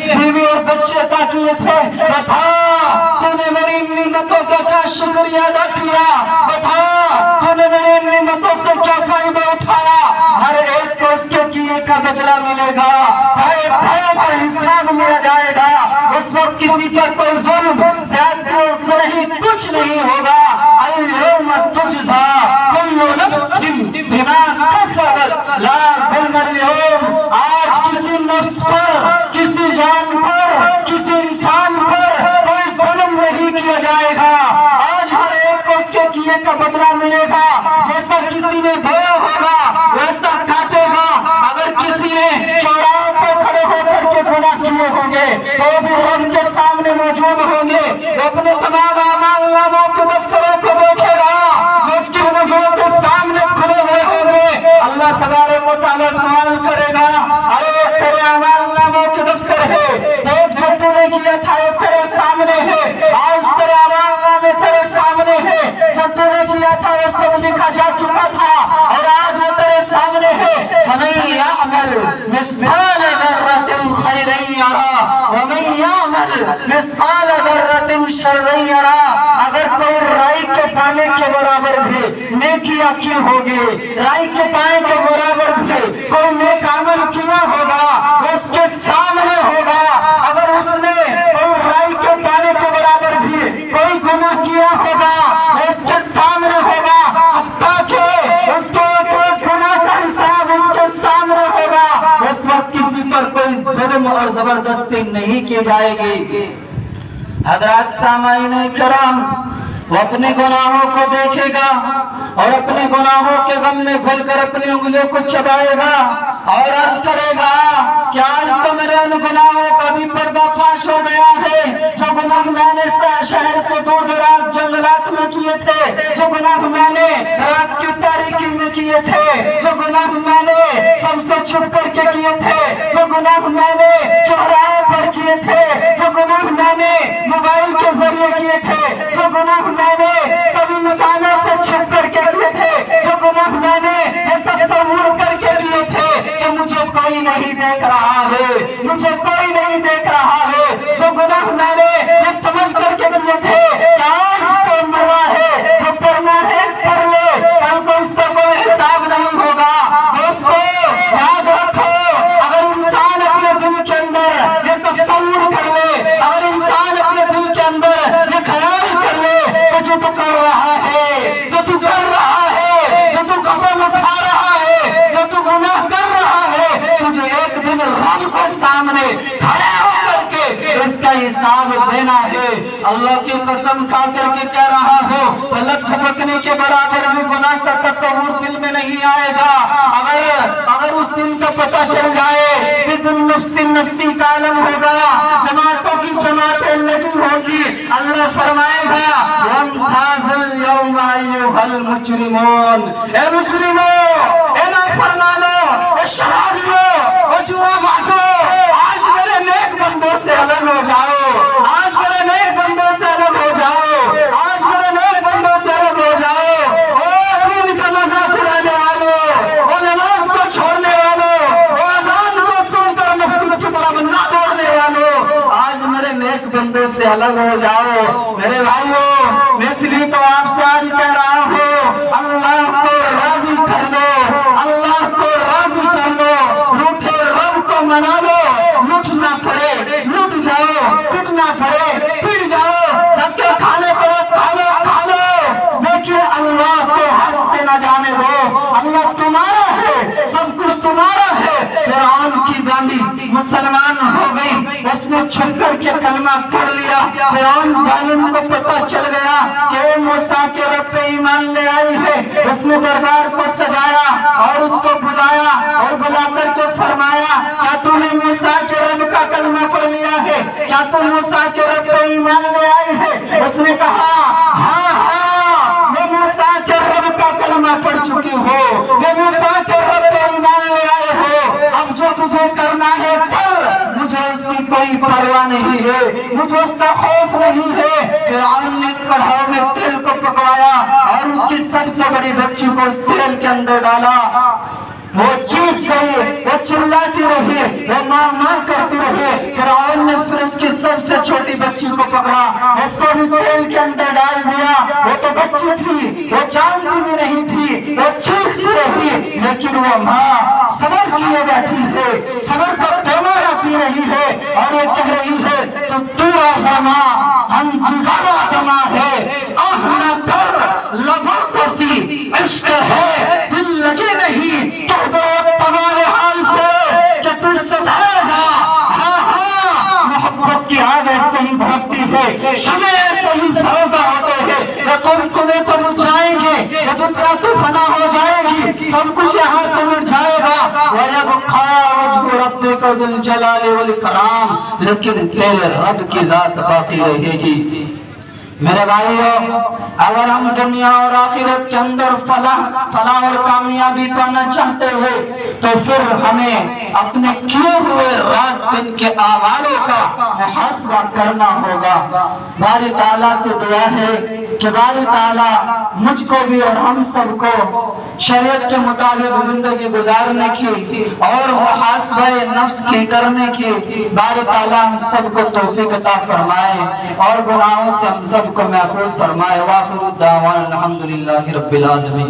بیوی اور بچے عطا کیے تھے، بتا تو نے میری نعمتوں کا کیا شکریہ ادا کیا، بتا تو نے میری نعمتوں سے کیا فائدہ اٹھایا۔ ہر ایک کو اس کے کیے کا بدلہ ملے گا، بھائی بھائی کا حساب لیا جائے گا۔ اس وقت کسی پر کوئی ظلم زیادتی نہیں، کچھ نہیں ہوگا۔ اليوم تجزا كل نفس بما كسبت لا ظلم اليوم۔ آج کسی نفس پر، کسی جان پر، کسی انسان پر کوئی ظلم نہیں کیا جائے گا۔ آج ہر ایک کو اس کے کیے کا بدلہ ملے گا۔ جیسا کسی نے بویا ہوگا ویسا کاٹے گا۔ اگر کسی نے چوراہوں پہ کھڑے ہو کر کے گناہ کیے ہوں گے تو بھی رب کے سامنے موجود ہوں گے، وہ اپنے تمام اعمال ناموں کے دفتروں کو دیکھے گا جو اس کی نظروں کے سامنے کھلے ہوئے ہوں گے۔ اللہ تبارک و تعالیٰ سوال کرے گا، ارے تیرے اعمال ناموں کے دفتر ہے، دیکھ جو تو نے کیا تھا وہ تیرے سامنے ہے، آج تیرے اعمال نامے تیرے سامنے ہے، جو تو نے کیا تھا وہ سب لکھا جا چکا تھا اور آج وہ تیرے سامنے ہے۔ فَمَن يَعْمَلْ مِثْقَالَ ذَرَّةٍ خَيْرًا يَرَهُ وَمَن يَعْمَلْ مِثْقَالَ ذَرَّةٍ شَرًّا يَرَهُ۔ اگر کوئی رائی کے دانے کے برابر بھی نیکیاں کی ہوگی، رائی کے دانے کے برابر بھی کوئی نیک عمل کیا ہوگا وہ اس کے سامنے ہوگا۔ اگر اس نے کوئی رائی کے دانے کے برابر بھی کوئی گناہ کیا ہوگا وہ اس کے سامنے ہوگا، حتیٰ کہ اس کے ایک گناہ کا حساب اس کے سامنے ہوگا۔ اس وقت کسی پر کوئی ظلم اور زبردستی نہیں کی جائے گی۔ حضرات سامعین کرام، وہ اپنے گناہوں کو دیکھے گا اور اپنے گناہوں کے غم میں گھل کر اپنی انگلیوں کو چبائے گا اور عرض کرے گا کہ آج تو میرے ان گناہوں کا بھی پردہ فاش ہو گیا ہے، جو گناہ میں نے شہر سے دور دراز جنگلات میں کیے تھے، جو گناہ میں نے رات کی تاریکی میں کیے تھے، جو گناہ میں نے سب سے چھپ کر کے کیے تھے، جو گناہ میں نے چوراہوں پر کیے تھے، جو گناہ میں نے موبائل کے ذریعے کیے تھے، جو گناہ میں نے سب انسانوں سے چھپ کر کے کیے تھے، جو گناہ میں نے یہ تصور کر کے کیے تھے کہ مجھے کوئی نہیں دیکھ رہا ہے، مجھے کوئی نہیں دیکھ رہا ہے، جو گناہ میں نے یہ سمجھ کر کے کیے تھے کہ آج تو مزہ ہے، جو کرنا ہے کر لے، کل کو اس کا کوئی حساب نہیں ہوگا۔ دوستو یاد رکھو، اگر انسان اپنے دل کے اندر یہ تصور کر لے، اگر انسان اپنے دل کے اندر یہ خیال کر لے کہ جو تو کر رہا ہے، جو تو کر رہا ہے، جو تو قدم اٹھا رہا ہے، جو تو گناہ کر رہا ہے، تجھے ایک دن رب کے سامنے کھڑے ہو کر کے اس کا حساب دینا ہے۔ اللہ کی قسم کھا کر کے کہہ رہا ہوں، پلک جھپکنے کے برابر بھی گناہ کا تصور دل میں نہیں آئے گا۔ اگر اس دن کا پتہ چل جائے، جس دن نفسی نفسی کا عالم ہوگا، جماعتوں کی جماعتیں لگی ہوگی، اللہ فرمائے گا وَامْتَازُوا الْيَوْمَ أَيُّهَا الْمُجْرِمُونَ، اے مجرموں، اے نافرمانوں، اے شرابیوں، اے جوا بازوں، آج میرے نیک بندوں سے الگ ہو جاؤ، آج میرے نیک بندوں سے الگ ہو جاؤ، آج میرے نیک بندوں سے الگ ہو جاؤ۔ او دین کا مذاق اڑانے والوں، او نماز کو چھوڑنے والوں، او اذان کو سن کر مسجد کی طرف نہ دوڑنے والوں، آج میرے نیک بندوں سے الگ ہو جاؤ۔ میرے بھائیوں، میں اس لیے تو آپ سے آج کہہ رہا ہوں، اللہ کو راضی کر لو، اللہ کو راضی کر لو، روٹھے رب کو منا لو، لٹنا پڑے لٹ جاؤ، پٹنا پڑے پٹ جاؤ، دھکے کھانے پڑے کھا لو، لیکن اللہ کو ہاتھ سے نہ جانے دو۔ اللہ تمہارا ہے، سب کچھ تمہارا ہے۔ فرعون کی باندھی مسلمان ہو گئی، اس نے چھپ کر کے کلمہ پڑھ لیا، فرعون ظالم کو پتہ چل گیا کہ موسیٰ کے رب پہ ایمان لے آئی ہے۔ اس نے دربار کو سجایا اور اس کو بلایا اور بلا کر کے فرمایا، کیا تم نے موسیٰ کے رب کا کلمہ پڑھ لیا ہے؟ کیا تم موسیٰ کے رب پہ ایمان لے آئی ہے؟ اس نے کہا ہاں ہاں، میں موسیٰ کے رب کا کلمہ پڑھ چکی ہوں، میں موسیٰ کے رب پہ ایمان لے آئے ہو، اب جو تجھے کرنا ہے کر، مجھے اس کی کوئی پرواہ نہیں ہے، مجھے اس کا خوف نہیں ہے۔ فرعون نے کڑھائی میں تیل کو پکوایا اور اس کی سب سے بڑی بچی کو اس تیل کے اندر ڈالا، وہ چیخ گئی، وہ چلاتی رہی، وہ ماں ماں کرتی رہی۔ فرعون چھوٹی بچی کو پکڑا، اس کو بھی تیل کے اندر ڈال دیا۔ وہ تو بچی تھی، وہ جانتی بھی نہیں تھی، وہ چیختی رہی، لیکن وہ ماں صبر کیے بیٹھی ہے، صبر کا پیمانہ پی رہی ہے اور یہ کہہ رہی ہے تو زما ہم جگرا زما ہے، آہ نہ کر لبوں کو سی عشق ہے، دل لگے نہیں کہہ دو تمہارے حال سے کہ تو سدھرے گا۔ ہاں ہاں محبت کی آگ ایسے ہی بھڑکتی ہے، شمع ایسے ہی فروزہ ہوتے ہیں، یہ تمہیں تو بجھائیں گے، یہ دنیا تو فنا ہو جائے گی، سب کچھ یہاں سے مٹ جائے گا۔ وَيَبْقَى وَجْهُ رَبِّكَ ذُو الْجَلَالِ وَالْإِكْرَامِ، لیکن تیرے رب کی ذات باقی رہے گی۔ میرے بھائیو، اگر ہم دنیا اور آخرت کے اندر فلاح اور کامیابی پانا چاہتے ہوئے تو پھر ہمیں اپنے کیے ہوئے رات دن کے اعمالوں کا محاسبہ کرنا ہوگا۔ باری تعالیٰ سے دعا ہے کہ باری تعالیٰ مجھ کو بھی اور ہم سب کو شریعت کے مطابق زندگی گزارنے کی اور محاسبہ نفس کی کرنے کی باری تعالیٰ ہم سب کو توفیق عطا فرمائے اور گناہوں سے ہم سب کو محفوظ فرمائے۔ وآخر دعوانا الحمدللہ رب العالمین۔